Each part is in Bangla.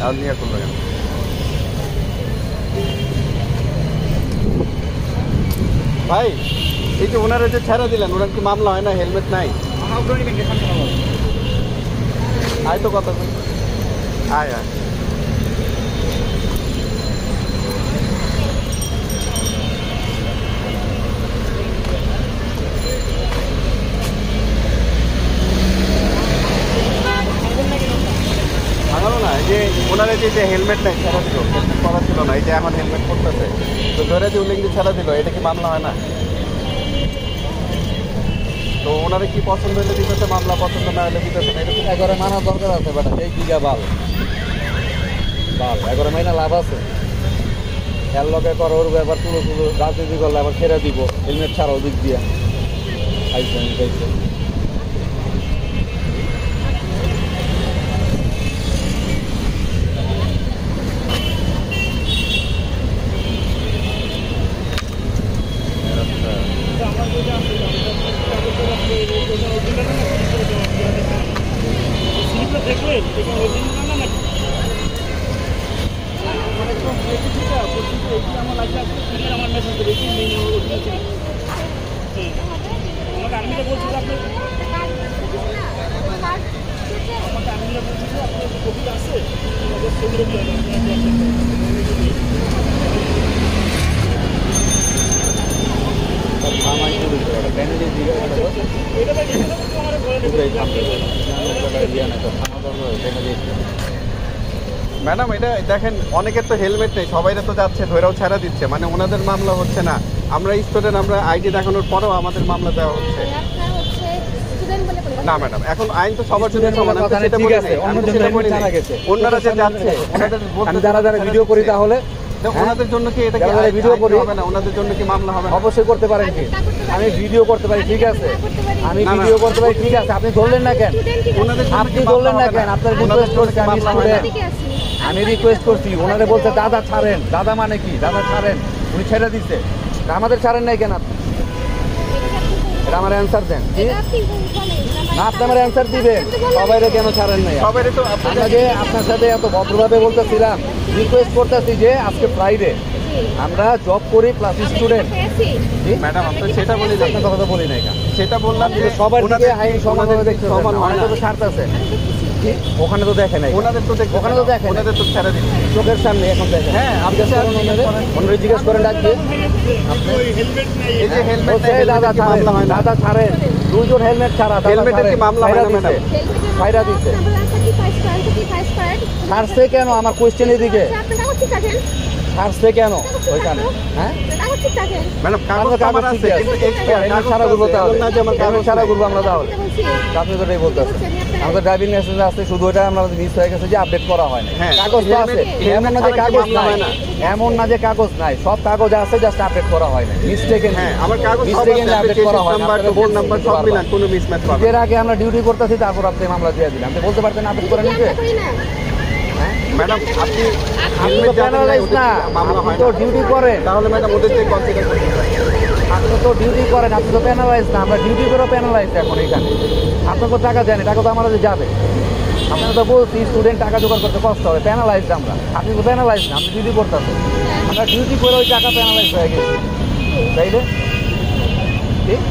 আর নিয়ে করলো কেন? ভাই এই যে ওনারা যে ছেড়ে দিলেন, ওনার কি মামলা হয় না? হেলমেট নাই? আয় তো কথা বল, আয় আয়। ভাঙালো না, এই যে ওনারা যে হেলমেট নাই ছেড়া দিল, হেলমেট করা ছিল না, এই যে এখন হেলমেট করতেছে, তো ধরে যে উল্লেখ ছেড়া দিল, এটা কি মামলা হয় না? তো ওনারা কি পছন্দ হলে দিতেছে মামলা, পছন্দ না হলে দিতেছে না, এটা এগারো মানা দরকার আছে বেটা, এই গিগা বাল বাল 11 মাইনা লাভ আছে। খেয়াল লগে করো, ওর ব্যাপার তুলো রাজনীতি করলে আবার ছেড়ে দিব, হেলমেট ছাড়াও দিক দিয়া খাইছেন খাইছে। ম্যাডাম এটা দেখেন, অনেকের তো হেলমেট নেই, সবাই তো যাচ্ছে ধরেও ছাড়া দিচ্ছে, মানে ওনাদের মামলা হচ্ছে না। আমরা স্টুডেন্ট, আমরা আইডি দেখানোর পরেও আমাদের মামলা দেওয়া হচ্ছে না। ম্যাডাম এখন আইন তো সবার জন্য সমান, ওনারা যে যাচ্ছে আমি যারা যারা ভিডিও করি, তাহলে ওনাদের জন্য কি এটা ভিডিও করি হবে না? ওনাদের জন্য কি মামলা হবে? অবশ্যই করতে পারেন। কি আমি ভিডিও করতে পারি, ঠিক আছে, আমি ভিডিও করতে পারি, ঠিক আছে, আপনি ধরলেন না কেন? আপনি ধরলেন না কেন? আপনার রিকোয়েস্ট করছি, আমি রিকোয়েস্ট করছি, ওনারে বলতে দাদা ছাড়েন। দাদা মানে কি? দাদা ছাড়েন, উনি ছেড়ে দিচ্ছে, আমাদের ছাড়েন নাই কেন? আপনি এটা আমার অ্যান্সার দেন। না, আপনি আমার অ্যান্সার দিবেন, সবাইরে কেন ছাড়েন নাই? সবাই তো আপনার সাথে এত ভদ্রভাবে বলতেছিলাম, রিকোয়েস্ট করতেছি যে আজকে ফ্রাইডে, আমরা জব করি প্লাস স্টুডেন্ট। ম্যাডাম আপনি সেটা বলি, আপনার কথা বলি নাই, সেটা বললাম যে সবার দিকে আইন সমানভাবে দেখতে সমান হয় না, তো ছাড়তেছে। ওখানে তো দেখে নাই, ওনাদের তো দেখে, ওখানে তো দেখে, ওনাদের তো ছেড়ে দিচ্ছে চোখের সামনে এখন দেখে। হ্যাঁ, আপনি ওনারে জিজ্ঞেস করেন ডাকবে, এই যে হেলমেট দাদা ছাড়েন, দাদা ছাড়েন, দুইজন হেলমেট ছাড়া, হেলমেটের কি মামলা হয় না ম্যাডাম? ফাইরা দিচ্ছে, ছাড়ছে কেন? আমার কোয়েশ্চেন এদিকে, ছাড়ছে কেন ওইখানে? হ্যাঁ ম্যাডাম কাগজ আমার আছে, কিন্তু হেলমেট ছাড়া ঘুরবো, তাহলে হেলমেট ছাড়া ঘুরবো আমরা, তাহলে আপনি তো এটাই বলতেছেন। আমাদের ড্রাইভিং লাইসেন্স আছে, শুধু ওইটা আমরা মিস হয়ে গেছে যে আপডেট করা হয় না। কাগজ তো আছে, এমন না যে কাগজ নাই, এমন না যে কাগজ নাই, সব কাগজ আছে, জাস্ট আপডেট করা হয় না। মিস্টেকে হ্যাঁ, আমার কাগজ আপডেট করা হয় না, ফোন নাম্বার সব মিলান, কোনো মিসম্যাচ পাবেন না। এর আগে আমরা ডিউটি করতেছি, তারপর আপনি মামলা দিয়ে দিলেন, আপনি বলতে পারতেন আপডেট করে নিতে। ম্যাডাম আপনি প্যানালাইজ না, আপনি তো ডিউটি করেন, তাহলে ম্যাডাম ওদের যে কনসিডার করতে পারেন, আপনি তো ডিউটি করেন, আপনি তো প্যানালাইজ না, আমরা ডিউটি করে প্যানালাইজ এখন এখানে। আপনাকে টাকা দেন, টাকা তো আমাদের যাবে। আপনারা তো বলছি স্টুডেন্ট টাকা জোগাড় করতে কষ্ট হবে, প্যানালাইজ আমরা, আপনি তো প্যানালাইজ না, আপনি ডিউটি করতেছেন, আমরা ডিউটি করে ওই টাকা প্যানালাইজ হয়ে গেছি, তাইলে ঠিক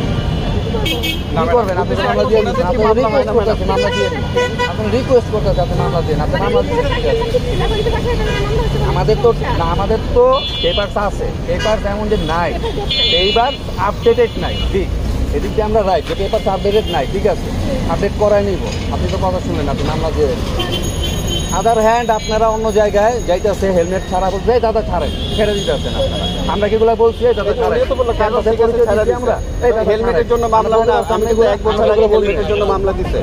কি করবেন? আপনি মামলা দিয়ে দিচ্ছেন, আপনি রিকোয়েস্ট করতেছেন, মামলা দিয়ে দিন, আপনি রিকোয়েস্ট করতেছেন, আপনি মামলা দিন, আপনি মামলা দিচ্ছেন, ঠিক আছে। আমাদের তো পেপারস আছে, পেপারস এমন যে নাই, এইবার আপডেটেড নাই, ঠিক এদিক দিয়ে আমরা রাইট, যে পেপারস আপডেটেড নাই, ঠিক আছে, আপডেট করাই নিব। আপনি তো কথা শুনলেন, আপনি মামলা দিয়ে আদার হ্যান্ড আপনারা অন্য জায়গায় যাইতেছে, হেলমেট ছাড়া বলছে দাদা ছাড়েন, ছেড়ে দিতেছেন আপনারা। আমরা কিগুলো বলছি দাদা ছাড়েন, আমরা হেলমেটের জন্য মামলা হয় না। আমি কিন্তু 1 বছর আগে হেলমেটের জন্য মামলা দিছে,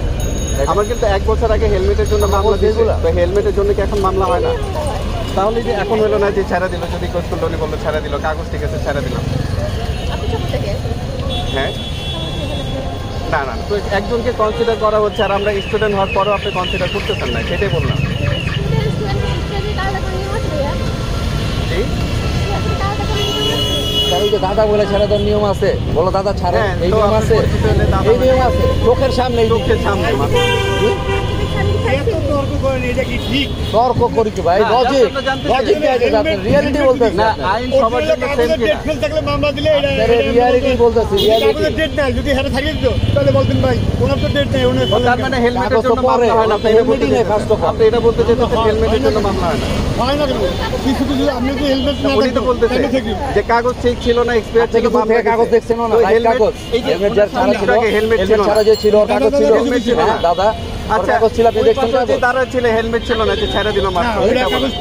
আমার কিন্তু 1 বছর আগে হেলমেটের জন্য মামলা দিয়েছিল, তো হেলমেটের জন্য কি এখন মামলা হয় না? তাহলে যে এখন হলো না যে ছেড়ে দিল, যদি কোচ করলো বললো ছেড়ে দিল, কাগজ ঠিক আছে ছেড়ে দিলাম। হ্যাঁ না না, তো একজনকে কনসিডার করা হচ্ছে, আর আমরা স্টুডেন্ট হওয়ার পরেও আপনি কনসিডার করতেছেন না, সেটাই বললাম। দাদা বলে ছেড়ে দেওয়ার নিয়ম আছে, বলো দাদা ছাড়ে, এই নিয়ম আছে, এই নিয়ম আছে, চোখের সামনে, চোখের সামনে করেন এটা কি ঠিক? তর্ক করি কি ভাই? না, লজিক জানতে জানতে লজিক চাই। দিয়ে আছে আপনি রিয়েলিটি বলতেছেন না না। আইন সবার জন্য সেম কাগজের কিনা ডেট ফেল থাকলে মামলা দিলে এটা রিয়েলিটি বলতেছি রিয়েলিটি। কাগজের ডেট নাই, যদি হাতে থাকিয়ে দিত তাহলে বলতেন ভাই ওনার তো ডেট নাই, উনি তার মানে হেলমেটের কাগজ তো জন্য পরে, মামলা হয় না, আপনি এটা বলতে হেলমেটই নেই first of all। আপনি এটা বলতে চাইতেছেন হেলমেটের জন্য মামলা হয় না। হয় না কেন? কিছু কিছু আপনি যদি হেলমেট না উনি তো বলতেছে কেন থাকি? যে কাগজ ঠিক ছিল না, এক্সপায়ার আপনি ছিল, কি দূর থেকে কাগজ দেখছেন না? লাইট কাগজ। হেলমেট যার ছাড়া ছিল, হেলমেট ছিল হেলমেট ছাড়া যে ছিল ওর কাগজ ছিল। হেলমেট ছিল না। হ্যাঁ, দাদা ওর আচ্ছা কাগজ ছিল, আপনি ওই দেখছেন পাশে যে কাগজ? দাঁড়া ছিল হেলমেট ছিল না, যে ছেড়ে দিল না, মাত্র, ওটা এটা বলেন। কাগজ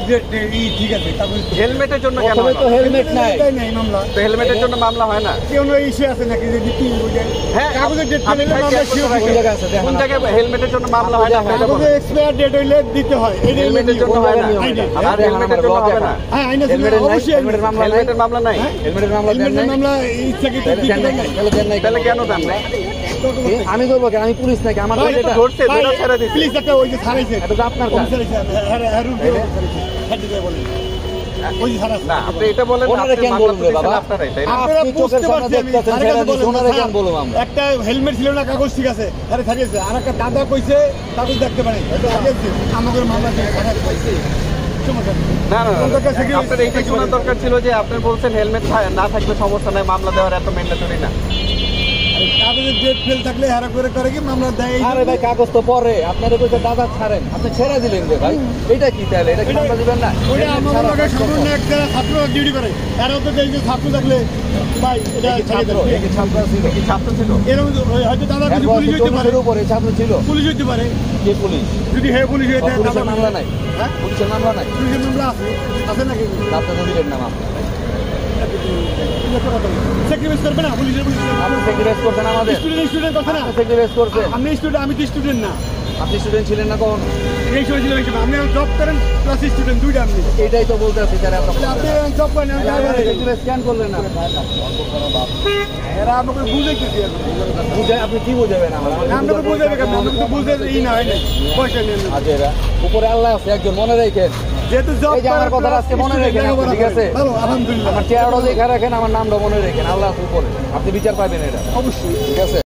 ঠিক আছে, কাগজ হেলমেটের জন্য কেন প্রথমে তো হলো? হেলমেট নাই। এটাই নাই মামলা। তো হেলমেটের জন্য মামলা হয় না? কেউ ইস্যু আছে নাকি যে দিতে হবে? হ্যাঁ, কাগজের ডেট আপনি ফেলে মামলা এক বছর sure আগে- কোন জায়গায় আছে দেখেন কোন আপনি। জায়গায় হেলমেটের জন্য মামলা হয় না? এটা বলেন। কাগজে এক্সপায়ার ডেট হইলে দিতে হয়, এটা হেলমেটের জন্য কোন হয় জায়গায় না। নিয়ম এটা? আর আপনি হেলমেটের জন্য হবে না? হ্যাঁ আইন আছে, হেলমেটের নাই, অবশ্যই হেলমেটের মামলা নাই। হেলমেটের মামলা নাই? হেলমেটের মামলা দেন হেলমেটের নাই? মামলা ইচ্ছাকৃত তাহলে দিতে দেন নাই, নাই। তাহলে দেন নাই তাহলে কেন দেন নাই? আমি করবো কেন? আমি পুলিশ নাকি? আমার ভাই, কাছে এটা ধরছে, ধরে ছেড়ে দিচ্ছে। প্লিজ একটা ওই যে ছাড়াইছে, এটা তো আপনার কাজ। ওই যে ছাড়াইছে। না, আপনি এটা বলেন, ওনারা আপনি কেন মামলা বলুন রে করতেছেন বাবা? আপনারাই, তাই না? আপনারা আপনি চোখের বুঝতে সামনে পারছি আমি। দেখতেছেন, আরেকটা ছেড়ে দিচ্ছে, বলেন, ওনারা হ্যাঁ, কেন বলবো আমরা? একটা হেলমেট ছিল না, কাগজ ঠিক আছে, আরে ছাড়িয়েছে। আর একটা দাদা কইছে কাগজ দেখতে পারে, ছাড়িয়েছে। আমাদের মামলা দিয়ে ছাড়াইছে। সমস্যা নেই। না না না, কোন দরকার থেকে- আপনার এইটা শোনার দরকার ছিল যে আপনি বলছেন হেলমেট না থাকলে সমস্যা নাই, মামলা দেওয়ার এত ম্যান্ডেটরি না। কাগজের ডেট ফেল থাকলে হারা করে কি মামলা দেয়? এই আরে ভাই কাগজ তো পরে, আপনারা কইছে দাদা ছাড়েন, আপনি ছেড়ে দিলেন রে ভাই। এটা কি তাহলে? এটা কি মামলা দিবেন না? ওইটা হেলমেট আমাদের ছাড়া লগে first of সম্পূর্ণ all। এক যারা ছাত্র ডিউটি করে, এরাও তো দেখবে ছাত্র থাকলে ভাই এটা এই কি ছাড়িয়ে ছাত্র, দেবে। এই কি ছাত্র ছিল? কি ছাত্র ছিল? এরকম হয়তো দাদা এর কিছু বয়স পুলিশ হইতে পারে, 40 উপরে ছাত্র ছিল। পুলিশ হইতে পারে। কে পুলিশ? যদি হে পুলিশ হইতে পুলিশের মামলা নাই? হ্যাঁ, পুলিশের মামলা নাই? পুলিশের মামলা আছে নাকি? আপনি তো দিলেন না মামলা। স্যাক্রিফাইস করবে না পুলিশের আপনি স্যাক্রিফাইস করছেন আমাদের? স্টুডেন্ট করছে না? আপনি স্যাক্রিফাইস করছেন? আমি স্টুডেন্ট, আমি তো স্টুডেন্ট না। আপনি স্টুডেন্ট ছিলেন না কখন? এই সময় ছিল, এই সময় আপনি জব করেন প্লাস স্টুডেন্ট দুইটা আপনি। এটাই তো বলতে আছি স্যার। তাহলে আপনি জব করেন, আমি driver আছি। স্ক্যান করলেন না? এরা আমাকে বুঝাইতেছি এখন। আপনি কি বুঝাবেন আমার? আপনাকে বুঝাবে কেন? আপনি তো বুঝে ই না হয় নাই, পয়সা নেন না। আচ্ছা, এরা উপরে আল্লাহ আছে একজন, মনে রেখেন। যেহেতু জব এই যে আমার কথা আজকে মনে রেখেন আপনি, ঠিক আছে? ভালো, আলহামদুলিল্লাহ, আমার চেহারাটা লেখা রাখেন, আমার নামটা মনে রেখেন। আল্লাহ আছে উপরে, আপনি বিচার পাবেন এটা, অবশ্যই। ঠিক আছে?